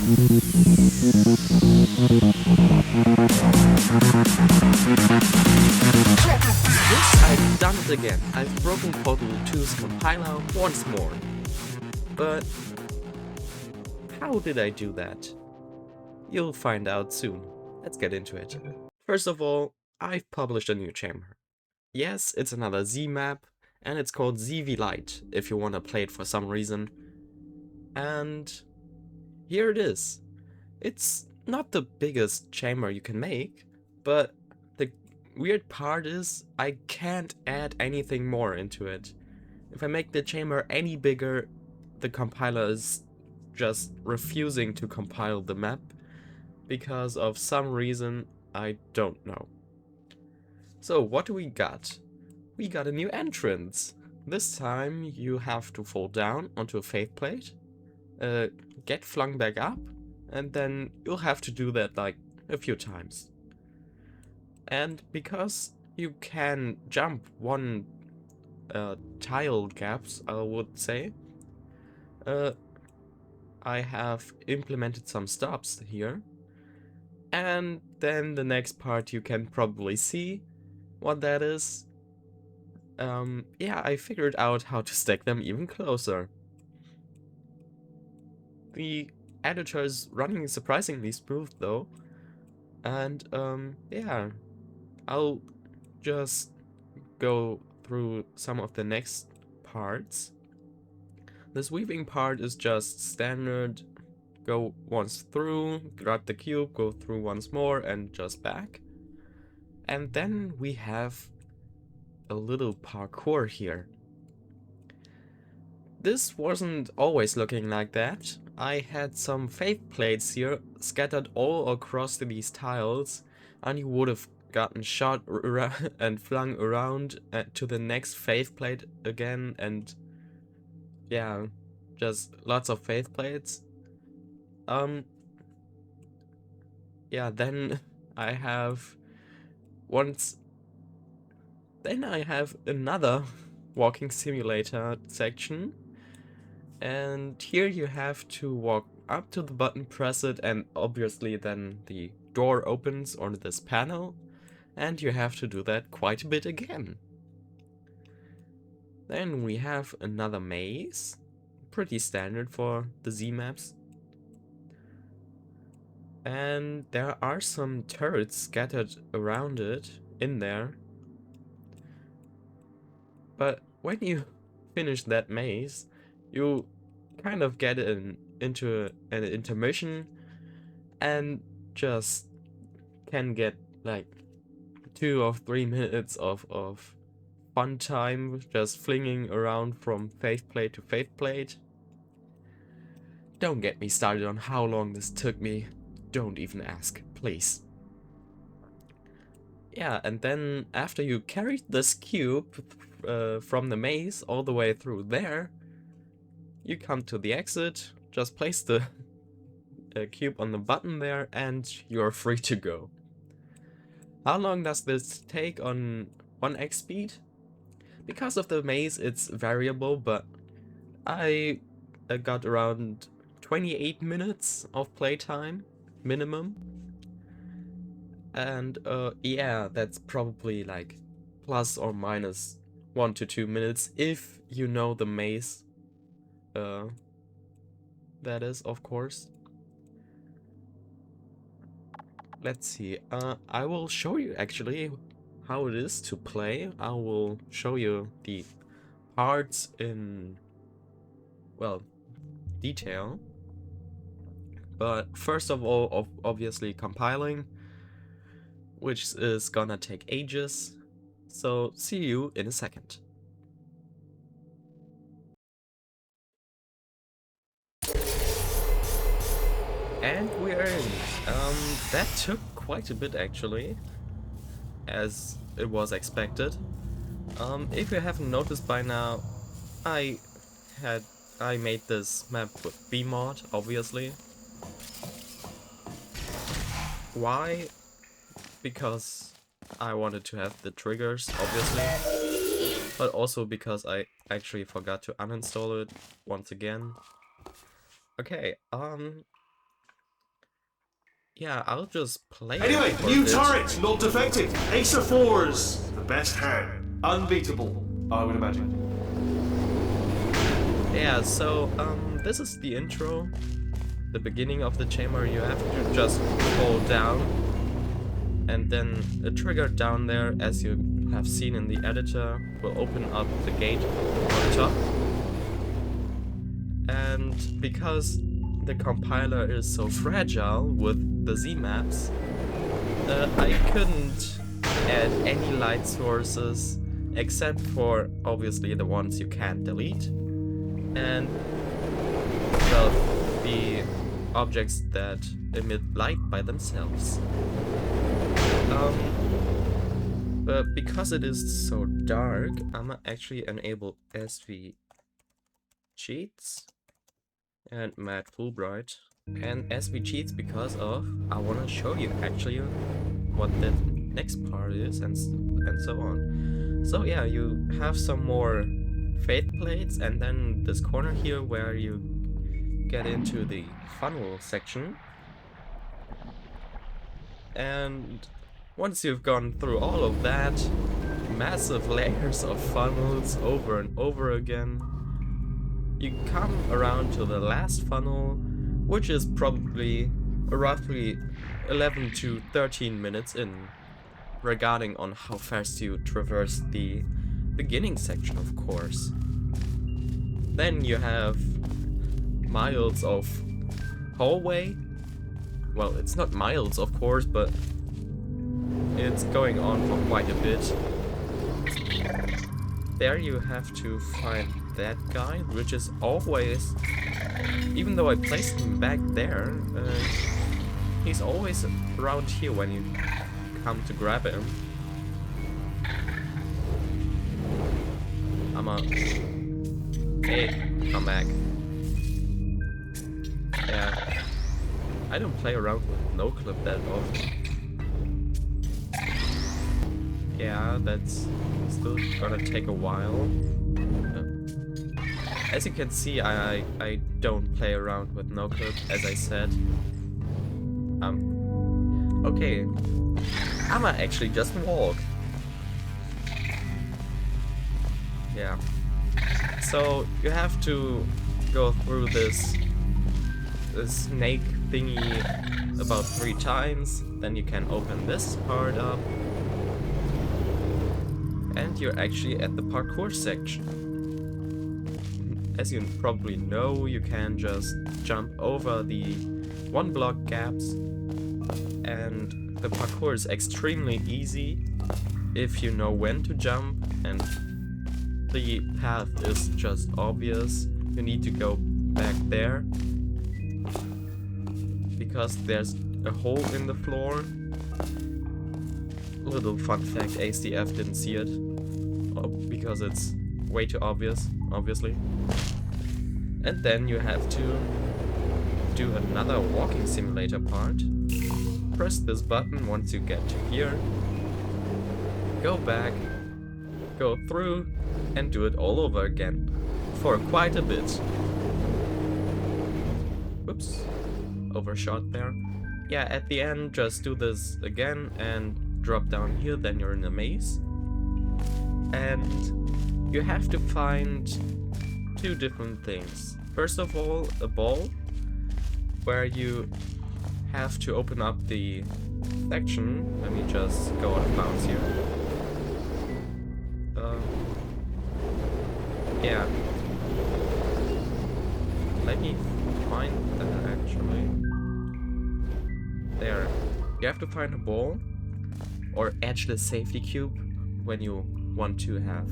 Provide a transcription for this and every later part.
Yes, I've done it again. I've broken Portal 2's compiler once more. But how did I do that? You'll find out soon. Let's get into it. First of all, I've published a new chamber. Yes, it's another Z map, and it's called ZV Lite, if you want to play it for some reason. And here it is. It's not the biggest chamber you can make, but the weird part is I can't add anything more into it. If I make the chamber any bigger, the compiler is just refusing to compile the map because of some reason I don't know. So what do we got? We got a new entrance. This time you have to fall down onto a faith plate, get flung back up, and then you'll have to do that like a few times. And because you can jump one tile gaps, I would say, I have implemented some stops here. And then the next part you can probably see what that is. Yeah, I figured out how to stack them even closer. The editor is running surprisingly smooth though. And yeah, I'll just go through some of the next parts. This weaving part is just standard. Go once through, grab the cube, go through once more, and just back. And then we have a little parkour here. This wasn't always looking like that. I had some faith plates here scattered all across these tiles, and you would have gotten shot and flung around to the next faith plate again, and yeah, just lots of faith plates. Yeah, then I have another walking simulator section, and here you have to walk up to the button, press it, and obviously then the door opens on this panel, and you have to do that quite a bit again. Then we have another maze, pretty standard for the Z maps. And there are some turrets scattered around it in there. But when you finish that maze, you kind of get into an intermission and just can get like 2 or 3 minutes of fun time just flinging around from faith plate to faith plate. Don't get me started on how long this took me. Don't even ask, please. Yeah, and then after you carried this cube from the maze all the way through there, you come to the exit, just place the cube on the button there, and you're free to go. How long does this take on 1x speed? Because of the maze, it's variable, but I got around 28 minutes of playtime minimum. And yeah, that's probably like plus or minus 1 to 2 minutes if you know the maze. That is, of course. Let's see. I will show you actually how it is to play. I will show you the parts in, well, detail. But first of all, obviously compiling, which is gonna take ages. So see you in a second. And we're in. That took quite a bit actually, as it was expected. If you haven't noticed by now, I made this map with bmod, obviously. Why? Because I wanted to have the triggers, obviously, but also because I actually forgot to uninstall it once again. Okay, yeah, I'll just play Anyway, it for a new bit. turret, not defected. Ace of fours, the best hand. Unbeatable, I would imagine. Yeah, so this is the intro, the beginning of the chamber. You have to just hold down, and then a trigger down there, as you have seen in the editor, will open up the gate on top. And because the compiler is so fragile with the Z maps, I couldn't add any light sources except for obviously the ones you can't delete, and well, the objects that emit light by themselves. But because it is so dark, I'm actually enable SV cheats and Mad Fulbright and SV cheats because of I want to show you actually what the next part is and so on. So yeah, you have some more fate plates and then this corner here where you get into the funnel section. And once you've gone through all of that, massive layers of funnels over and over again, you come around to the last funnel, which is probably roughly 11 to 13 minutes in, regarding on how fast you traverse the beginning section, of course. Then you have miles of hallway. Well, it's not miles, of course, but it's going on for quite a bit. There you have to find that guy, which is always, even though I placed him back there, he's always around here when you come to grab him. Hey, come back. Yeah. I don't play around with no clip that often. Yeah, that's still gonna take a while. As you can see, I don't play around with no clip, as I said. Okay. I'ma actually just walk. Yeah. So you have to go through this snake thingy about 3 times, then you can open this part up, and you're actually at the parkour section. As you probably know, you can just jump over the 1 block gaps, and the parkour is extremely easy if you know when to jump, and the path is just obvious. You need to go back there because there's a hole in the floor. Little fun fact, ACF didn't see it because it's way too obvious, obviously. And then you have to do another walking simulator part. Press this button once you get to here, go back, go through, and do it all over again for quite a bit. Whoops, overshot there. Yeah, at the end just do this again and drop down here, then you're in a maze. And you have to find 2 different things. First of all, a ball, where you have to open up the section. Let me just go out of bounds here. Yeah. Let me find that actually. There. You have to find a ball or edgeless safety cube when you want to have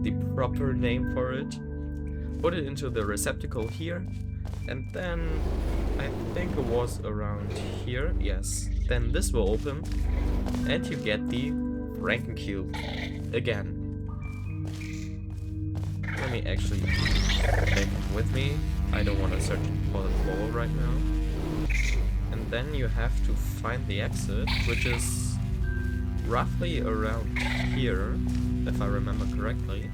the proper name for it. Put it into the receptacle here, and then I think it was around here. Yes. Then this will open, and you get the Frankencube again. Let me actually take it with me. I don't want to search for the ball right now. And then you have to find the exit, which is roughly around here, if I remember correctly.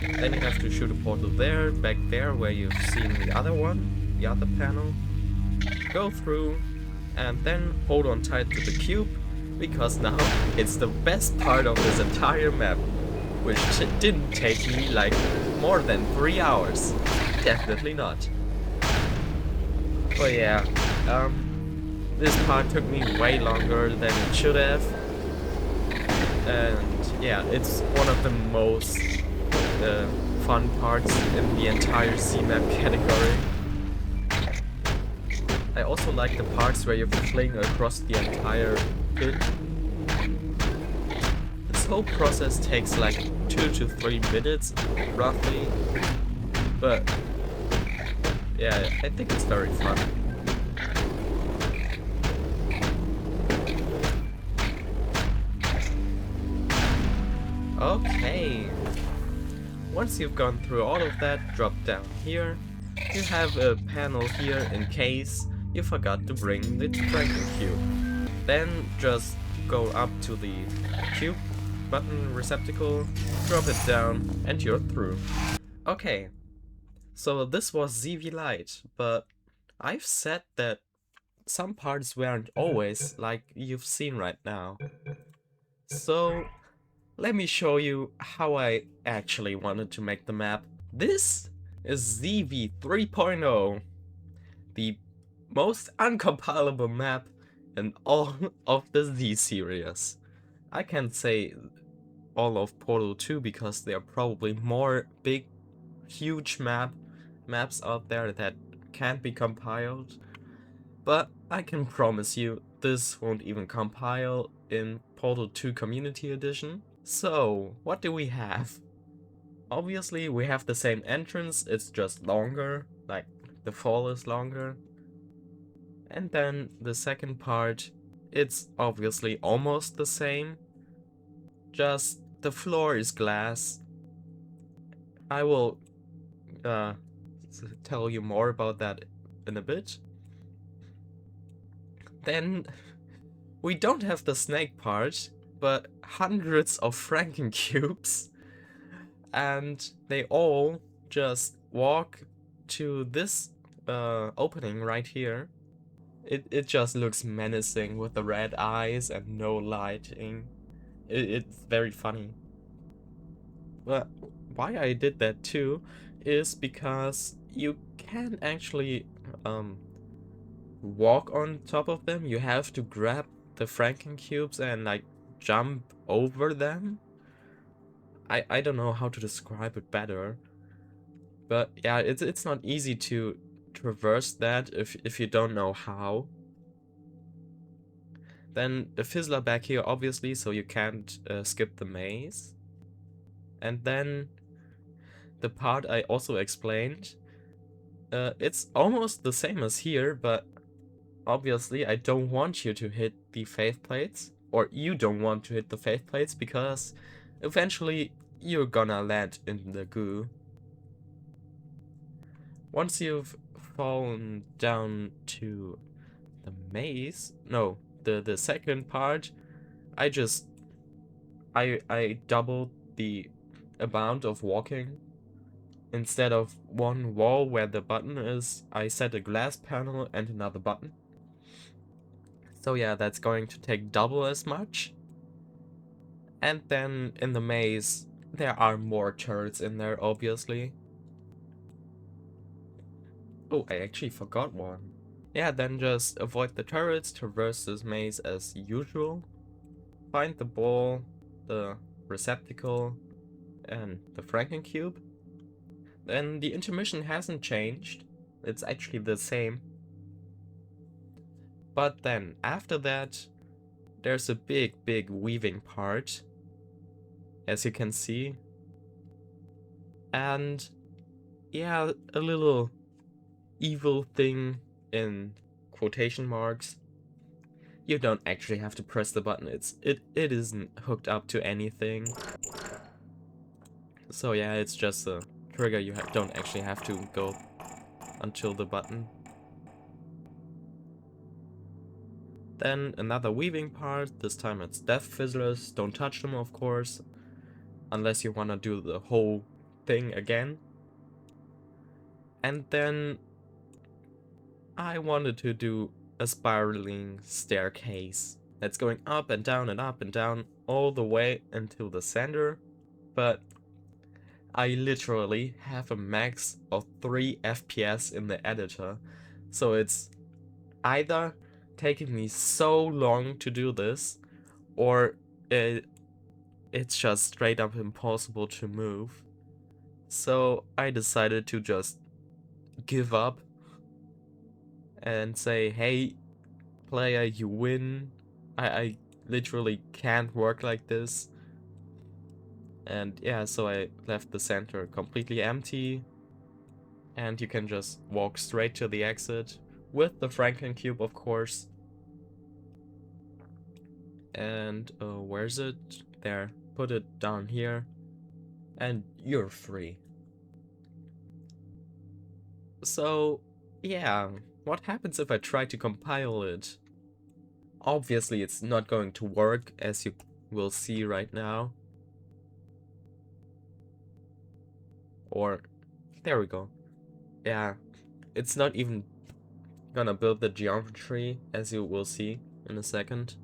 Then you have to shoot a portal there, back there where you've seen the other one, the other panel. Go through, And then hold on tight to the cube, because now it's the best part of this entire map, which didn't take me like more than 3 hours. Definitely not. But yeah, this part took me way longer than it should have. And yeah, it's one of the most fun parts in the entire C-map category. I also like the parts where you fling across the entire pit. This whole process takes like 2 to 3 minutes, roughly. But yeah, I think it's very fun. Okay. Once you've gone through all of that, drop down here. You have a panel here in case you forgot to bring the tracking cube. Then just go up to the cube button receptacle, drop it down, and you're through. Okay, so this was ZV Lite, but I've said that some parts weren't always like you've seen right now. So let me show you how I actually wanted to make the map. This is ZV 3.0, the most uncompilable map in all of the Z series. I can't say all of Portal 2 because there are probably more big, huge maps out there that can't be compiled. But I can promise you, this won't even compile in Portal 2 Community Edition. So, what do we have? Obviously, we have the same entrance, it's just longer, like the fall is longer. And then the second part, it's obviously almost the same, just the floor is glass. I will tell you more about that in a bit. Then we don't have the snake part, but hundreds of Franken cubes, and they all just walk to this opening right here. It just looks menacing with the red eyes and no lighting. It's very funny. But why I did that too is because you can actually walk on top of them. You have to grab the Franken cubes and like jump over them. I don't know how to describe it better. But yeah, it's not easy to traverse that if you don't know how. Then a fizzler back here, obviously, so you can't skip the maze. And then the part I also explained, it's almost the same as here, but obviously I don't want you to hit the faith plates, or you don't want to hit the faith plates, because eventually you're gonna land in the goo. Once you've fallen down to the maze, no, the second part, I doubled the amount of walking. Instead of one wall where the button is, I set a glass panel and another button. So yeah, that's going to take double as much. And then in the maze, there are more turrets in there, obviously. Oh, I actually forgot one. Yeah, then just avoid the turrets, traverse this maze as usual. Find the ball, the receptacle, and the Franken cube. Then the intermission hasn't changed. It's actually the same. But then after that, there's a big weaving part, as you can see. And yeah, a little evil thing in quotation marks. You don't actually have to press the button. It isn't hooked up to anything. So yeah, it's just a trigger. You don't actually have to go until the button. Then another weaving part. This time it's death fizzlers. Don't touch them, of course, unless you want to do the whole thing again. And then I wanted to do a spiraling staircase that's going up and down all the way until the center, but I literally have a max of 3 FPS in the editor, so it's either taking me so long to do this, or it's just straight up impossible to move. So I decided to just give up and say, hey, player, you win. I literally can't work like this. And yeah, so I left the center completely empty. And you can just walk straight to the exit with the Franklin cube, of course. And where's it? There. Put it down here. And you're free. So, yeah, what happens if I try to compile it? Obviously, it's not going to work, as you will see right now. Or, there we go. Yeah, it's not even gonna build the geometry, as you will see in a second.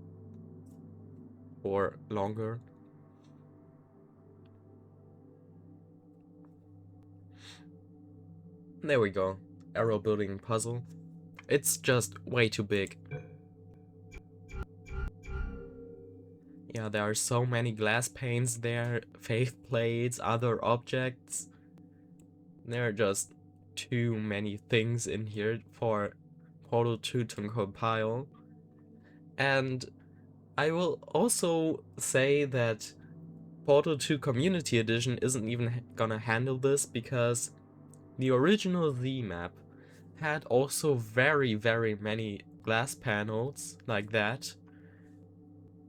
Or longer. There we go. Arrow building puzzle. It's just way too big. Yeah, there are so many glass panes there, faith plates, other objects. There are just too many things in here for Portal 2 to compile. And I will also say that Portal 2 Community Edition isn't even gonna handle this, because the original Z map had also very, very many glass panels like that,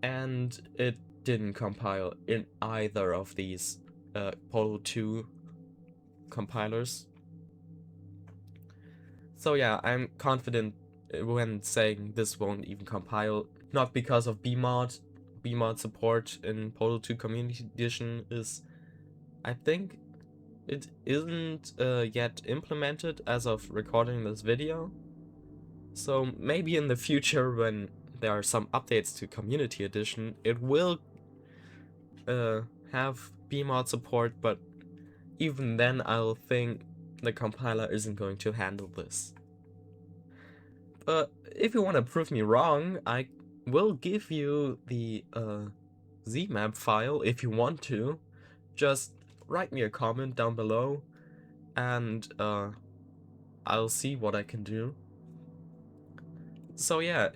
and it didn't compile in either of these Portal 2 compilers. So yeah, I'm confident when saying this won't even compile, not because of BMod. BMod support in Portal 2 Community Edition is, I think, it isn't yet implemented as of recording this video. So maybe in the future, when there are some updates to Community Edition, it will have BMod support, but even then I'll think the compiler isn't going to handle this. But if you want to prove me wrong, I will give you the ZMap file if you want to. Just write me a comment down below, and I'll see what I can do. So yeah,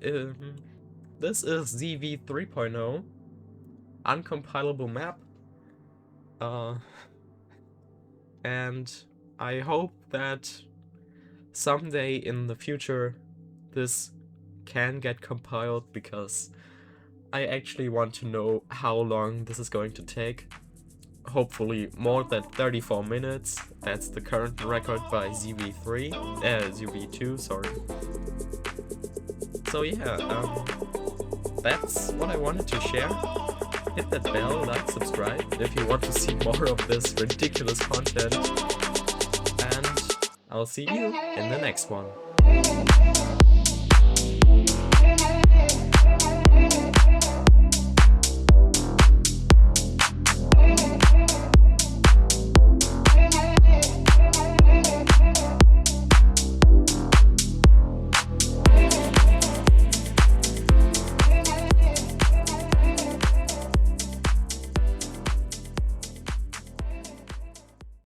this is ZV 3.0, uncompilable map. And I hope that someday in the future this can get compiled, because I actually want to know how long this is going to take. Hopefully more than 34 minutes. That's the current record by ZV2, sorry. So yeah, that's what I wanted to share. Hit that bell, like, subscribe if you want to see more of this ridiculous content. And I'll see you in the next one.